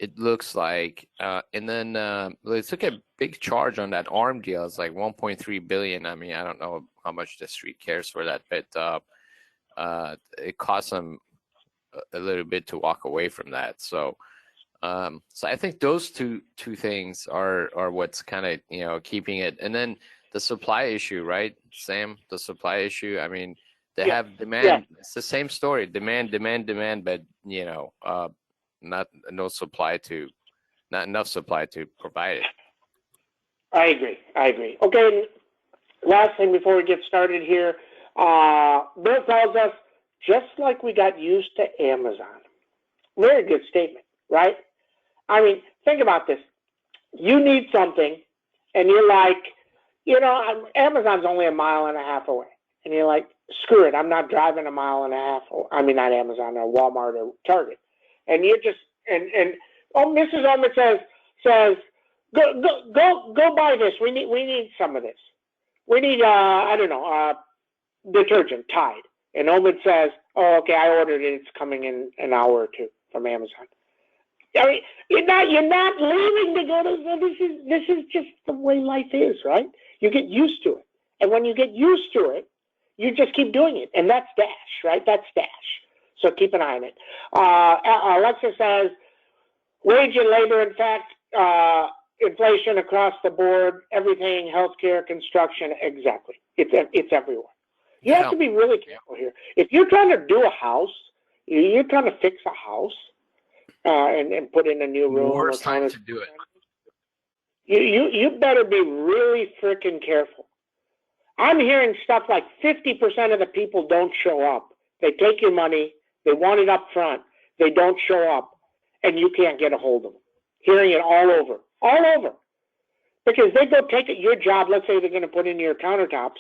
it looks like. And then they took a big charge on that ARM deal. It's like 1.3 billion. I mean, I don't know how much the street cares for that, but it cost them a little bit to walk away from that. So I think those two things are what's kind of keeping it. And then the supply issue, right, Sam? The supply issue. I mean, they have demand. Yeah. It's the same story. Demand, but not enough supply to provide it. I agree. Okay, last thing before we get started here, Bill tells us, just like we got used to Amazon. Very good statement, right? I mean, think about this. You need something, and you're like, Amazon's only a mile and a half away. And you're like, screw it, I'm not driving a mile and a half. I mean, not Amazon or Walmart or Target. And you're just, Mrs. Omid says, go buy this. We need some of this. We need, detergent, Tide. And Omid says, oh, okay, I ordered it. It's coming in an hour or two from Amazon. I mean, you're not leaving to go to, this is just the way life is, right? You get used to it. And when you get used to it, you just keep doing it. And that's Dash, right? That's Dash. So keep an eye on it. Alexa says, wage and labor, in fact, inflation across the board, everything, healthcare, construction, exactly. It's everywhere. You have to be really careful here. If you're trying to do a house, you're trying to fix a house and put in a new room. Worst time to do it. You better be really freaking careful. I'm hearing stuff like 50% of the people don't show up. They take your money. They want it up front. They don't show up, and you can't get a hold of them. Hearing it all over. Because they go take your job. Let's say they're going to put in your countertops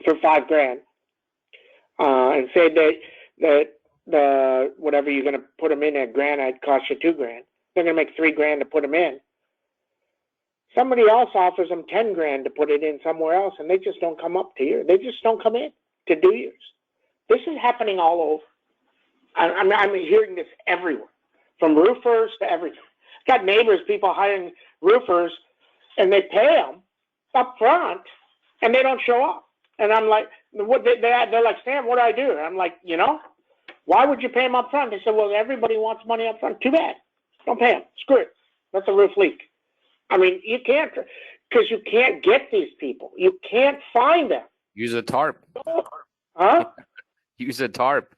for $5,000, and say that the whatever you're going to put them in at granite costs you $2,000. They're going to make $3,000 to put them in. Somebody else offers them $10,000 to put it in somewhere else, and they just don't come up to yours. They just don't come in to do yours. This is happening all over. I'm hearing this everywhere, from roofers to everything. Got neighbors, people hiring roofers, and they pay them up front, and they don't show up. And I'm like, they're like, Sam, what do I do? And I'm like, why would you pay them up front? They said, well, everybody wants money up front. Too bad. Don't pay them. Screw it. That's a roof leak. I mean, you can't, because you can't get these people. You can't find them. Use a tarp. Huh? Use a tarp.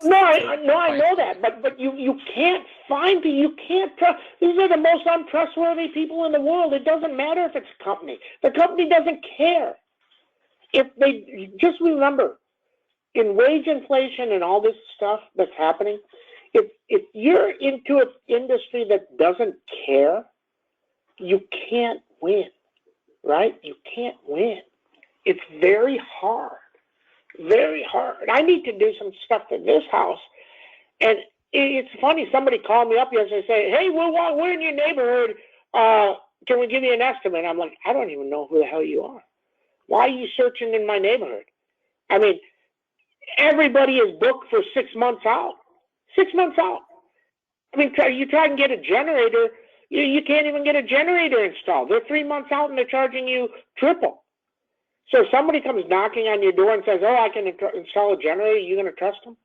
No, I know that, but you can't find them. You can't trust. These are the most untrustworthy people in the world. It doesn't matter if it's a company. The company doesn't care. If they just remember, in wage inflation and all this stuff that's happening, if you're into an industry that doesn't care, you can't win, right? You can't win. It's very hard. Very hard. I need to do some stuff in this house. And it's funny, somebody called me up yesterday and say, hey, we're in your neighborhood. Can we give you an estimate? I'm like, I don't even know who the hell you are. Why are you searching in my neighborhood? I mean, everybody is booked for 6 months out. 6 months out. I mean, you try and get a generator, you can't even get a generator installed. They're 3 months out and they're charging you triple. So if somebody comes knocking on your door and says, oh, I can install a generator, you going to trust them?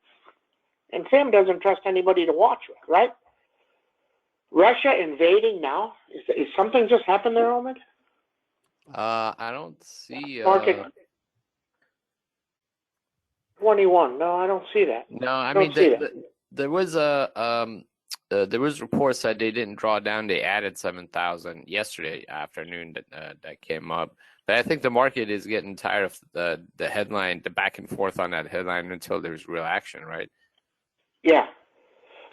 And Sam doesn't trust anybody to watch with, right? Russia invading now? Is something just happened there, Omid? I don't see. Market 21. No, I don't see that. No, I mean there was there was reports that they didn't draw down. They added 7,000 yesterday afternoon that came up. But I think the market is getting tired of the headline, the back and forth on that headline until there's real action, right? Yeah.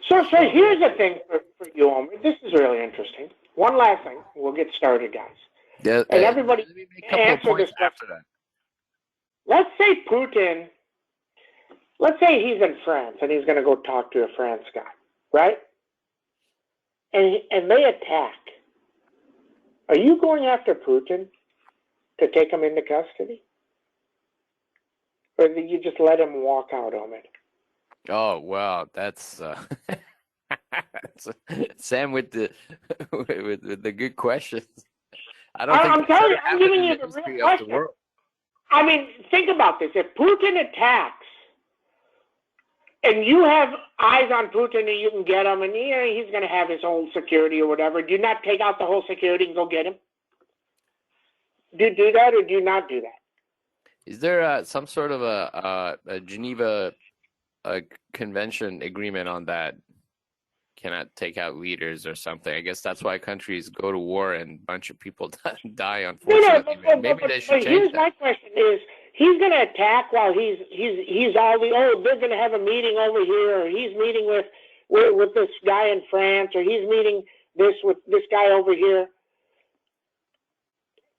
So here's the thing for you, Omid. This is really interesting. One last thing. We'll get started, guys. Yeah, and everybody let me make a couple of points after that. Let's say Putin, let's say he's in France and he's going to go talk to a France guy, right? And they attack. Are you going after Putin to take him into custody? Or did you just let him walk out on it? Oh, well, that's Sam with the with the good questions. I don't think I'm that's telling you, ever I'm happened giving in you the the real history of the question. world. I mean, think about this. If Putin attacks, and you have eyes on Putin and you can get him, and he's going to have his own security or whatever, do you not take out the whole security and go get him? Do you do that or do you not do that? Is there some sort of a Geneva convention agreement on that? Cannot take out leaders or something. I guess that's why countries go to war and a bunch of people die, unfortunately. Maybe they should but change here's that. my question: is he's going to attack while he's all they're going to have a meeting over here, or he's meeting with this guy in France, or he's meeting with this guy over here.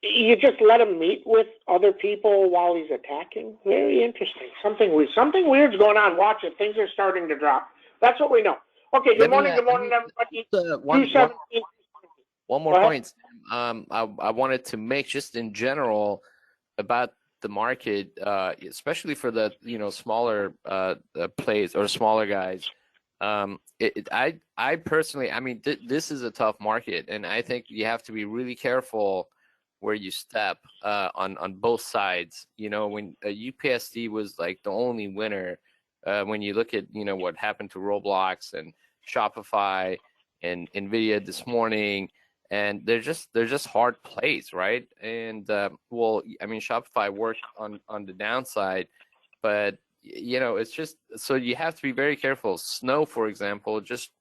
You just let him meet with other people while he's attacking? Very interesting. Something weird's going on. Watch it. Things are starting to drop. That's what we know. Okay, good morning, everybody. One more point. I wanted to make just in general about the market, especially for the smaller plays or smaller guys. I personally, I mean, this is a tough market, and I think you have to be really careful where you step on both sides. When UPSD was like the only winner, when you look at what happened to Roblox and Shopify and Nvidia this morning, and they're just hard plays, right? And well, I mean, Shopify worked on the downside, but it's just, so you have to be very careful. Snow, for example, just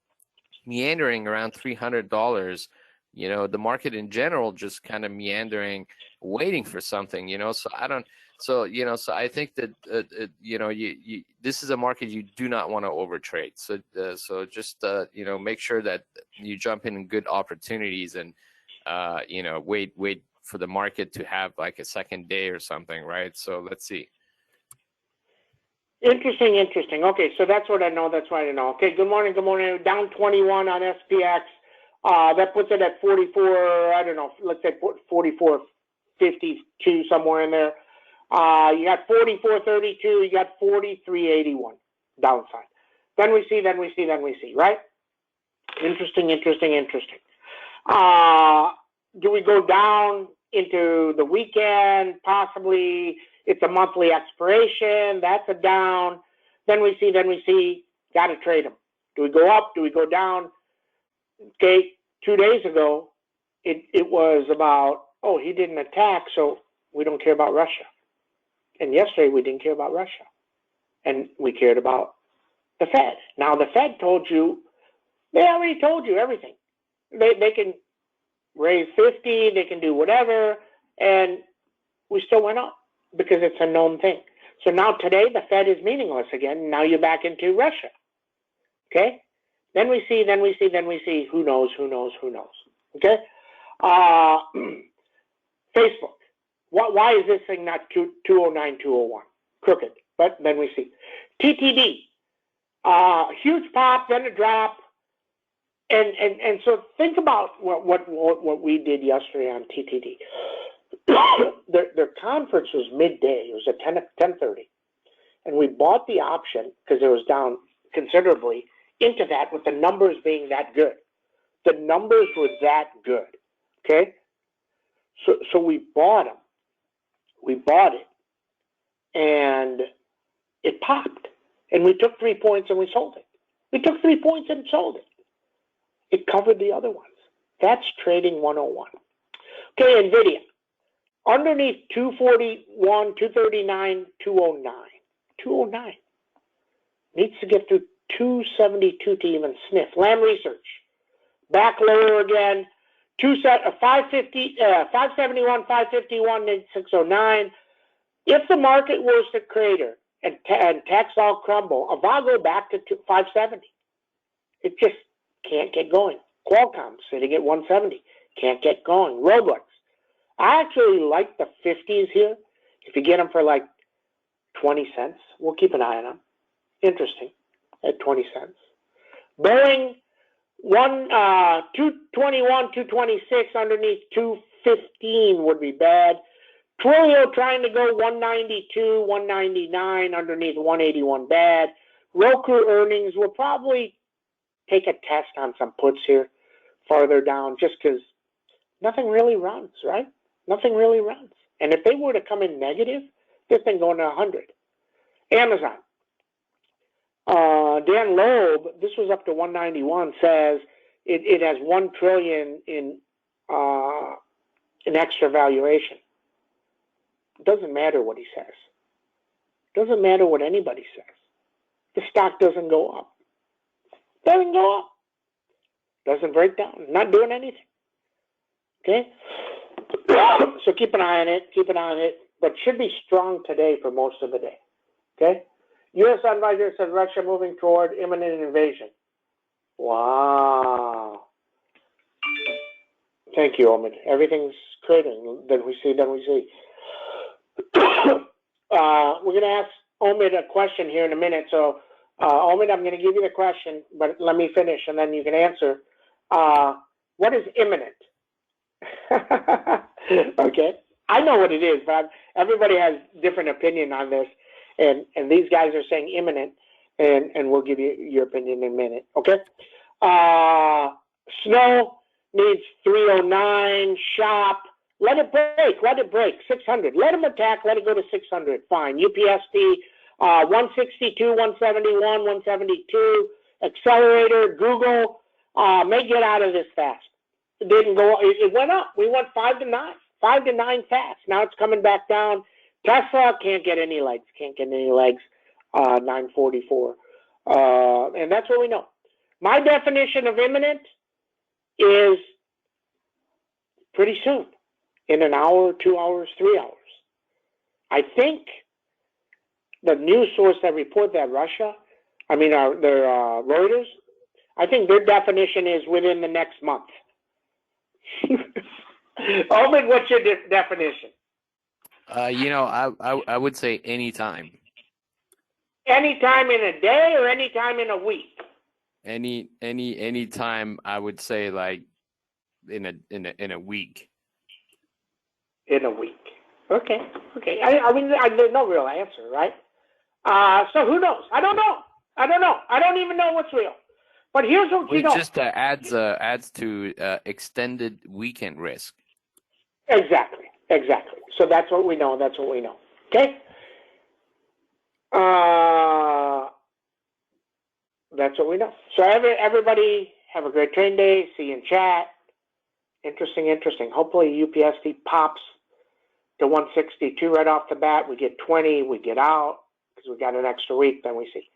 meandering around $300. The market in general just kind of meandering, waiting for something. So I don't. So I think that this is a market you do not want to overtrade. So just make sure that you jump in good opportunities and wait for the market to have like a second day or something, right? So let's see. Interesting. Okay, so that's what I know. That's what I know. Okay, good morning. Down 21 on SPX. That puts it at 44. I don't know. Let's say 44.52, somewhere in there. You got 44.32. You got 43.81 downside. Then we see. Right? Interesting. Do we go down into the weekend? Possibly. It's a monthly expiration. That's a down. Then we see. Got to trade them. Do we go up? Do we go down? Okay, 2 days ago, it was about, he didn't attack, so we don't care about Russia. And yesterday, we didn't care about Russia. And we cared about the Fed. Now, the Fed they already told you everything. They can raise 50, they can do whatever, and we still went up because it's a known thing. So now today, the Fed is meaningless again. Now you're back into Russia. Okay? Then we see. Who knows? Okay? Facebook. Why is this thing not 209, 201? Crooked. But then we see. TTD. Huge pop, then a drop. And so think about what we did yesterday on TTD. Their conference was midday. It was at 10:30. And we bought the option because it was down considerably into that with the numbers being that good. The numbers were that good. Okay? So we bought them. We bought it. And it popped. And we took 3 points and we sold it. We took 3 points and sold it. It covered the other ones. That's trading 101. Okay, NVIDIA. Underneath 241, 239, 209. 209. Needs to get through 272 to even sniff. Lam Research. Back lower again. 550, 571, 551, 609. If the market was to crater and techs all crumble, Avago back to 570. It just can't get going. Qualcomm sitting at 170. Can't get going. Roblox. I actually like the 50s here. If you get them for like 20 cents, we'll keep an eye on them. Interesting. At 20 cents. Boeing, 221, 226 underneath 215 would be bad. Twilio trying to go 192, 199 underneath 181 bad. Roku earnings will probably take a test on some puts here farther down, just because nothing really runs, right? Nothing really runs. And if they were to come in negative, this thing going to 100. Amazon. Dan Loeb, this was up to 191, says it has 1 trillion in extra valuation. It doesn't matter what he says. It doesn't matter what anybody says. The stock doesn't go up. Doesn't go up. Doesn't break down. Not doing anything. Okay? So keep an eye on it. Keep an eye on it. But should be strong today for most of the day. Okay? U.S. advisor says Russia moving toward imminent invasion. Wow. Thank you, Omid. Everything's creating. Then we see. We're going to ask Omid a question here in a minute. So, Omid, I'm going to give you the question, but let me finish, and then you can answer. What is imminent? Okay. I know what it is, but everybody has different opinion on this. And these guys are saying imminent, and we'll give you your opinion in a minute. Okay. Snow needs 309. Shop. Let it break. 600. Let them attack. Let it go to 600. Fine. UPST, 162, 171, 172. Accelerator, Google, may get out of this fast. It didn't go. It went up. We went 5 to 9. 5 to 9 fast. Now it's coming back down. Tesla can't get any legs. 944. And that's what we know. My definition of imminent is pretty soon. In an hour, 2 hours, 3 hours. I think the news source that report that Russia, their Reuters, I think their definition is within the next month. Omen, what's your definition? I would say anytime. Anytime in a day or anytime in a week? Any time, I would say, like in a week. In a week. Okay. There's no real answer, right? So who knows? I don't know. I don't even know what's real. But here's what you know. It just adds to extended weekend risk. Exactly. So that's what we know. Okay? That's what we know. So everybody have a great train day. See you in chat. Interesting. Hopefully UPST pops to 162 right off the bat. We get 20, we get out because we got an extra week, then we see.